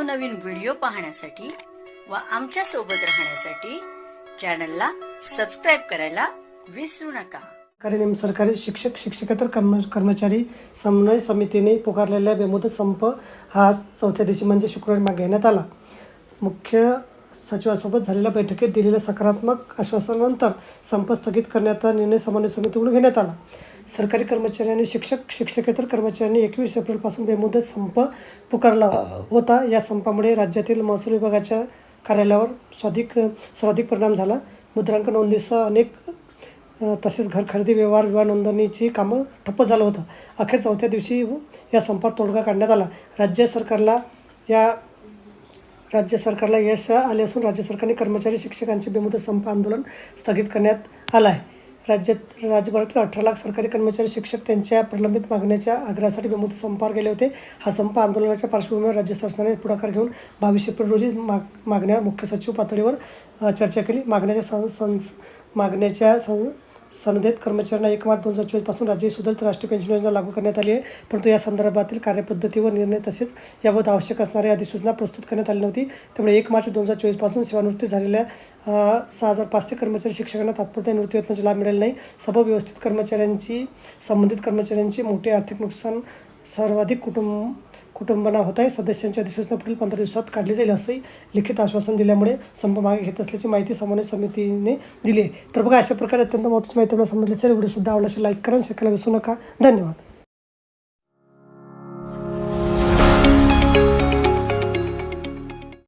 नवनवीन व्हिडिओ पाहण्यासाठी व आमच्या सोबत राहण्यासाठी चॅनलला सबस्क्राइब करायला विसरू नका। सरकारी शिक्षक शिक्षकेतर कर्मचारी समन्वय समितीने पुकारलेला बेमुदत संप हा चौथ्या दिवशी म्हणजे शुक्रवारी मागे घेण्यात आला। मुख्य सचिवासोबत झालेल्या बैठकीत दिलेल्या सकारात्मक आश्वासनानंतर संप स्थगित करण्याचा निर्णय समन्वय समितीकडून घेण्यात आला। सरकारी कर्मचारी आणि शिक्षक शिक्षकेतर कर्मचाऱ्यांनी 21 एप्रिलपासून बेमुदत संप पुकारला होता। या संपामुळे राज्यातील महसूल विभागाच्या कार्यालयावर सर्वाधिक परिणाम झाला। मुद्रांक नोंदीसह अनेक तसेच घर खरेदी व्यवहार विवाह नोंदणीची कामं ठप्प झालं होतं। अखेर चौथ्या दिवशी या संपात तोडगा काढण्यात आला। राज्य सरकारला यश आले असून राज्य सरकारने कर्मचारी शिक्षकांचे बेमुदत संप आंदोलन स्थगित करण्यात आलं आहे। राज्यभरातील 18 लाख सरकारी कर्मचारी शिक्षक त्यांच्या प्रलंबित मागण्याच्या आग्रहासाठी बेमुदत संपावर गेले होते। हा संप आंदोलनाच्या पार्श्वभूमीवर राज्य शासनाने पुढाकार घेऊन 22 एप्रिल रोजी मागण्या मुख्य सचिव पातळीवर चर्चा केली। मागण्याच्या सनदेत कर्मचाऱ्यांना 1 मार्च 2024 पासून राज्य सुधारित राष्ट्रीय पेन्शन योजना लागू करण्यात आली आहे, परंतु या संदर्भातील कार्यपद्धतीवर निर्णय तसेच याबाबत आवश्यक असणारी अधिसूचना प्रस्तुत करण्यात आली नव्हती। त्यामुळे 1 मार्च 2024 पासून सेवानिवृत्ती झालेल्या 6500 कर्मचारी शिक्षकांना तात्पुरत्या निवृत्ती वेतनाचा लाभ मिळाला नाही। संबंधित कर्मचाऱ्यांची मोठे आर्थिक नुकसान सर्वाधिक कुटुंबांना होत आहे। सदस्यांची अधिसूचना पुढील 15 दिवसात काढली जाईल असंही लिखित आश्वासन दिल्यामुळे संप मागे घेत असल्याची माहिती समन्वय समितीने दिली आहे। तर बघा, अशा प्रकारे अत्यंत महत्त्वाची माहिती आपल्याला समजली असेल। व्हिडिओ सुद्धा आवडल्यास लाईक करा, शेअर करायला विसरू नका। धन्यवाद।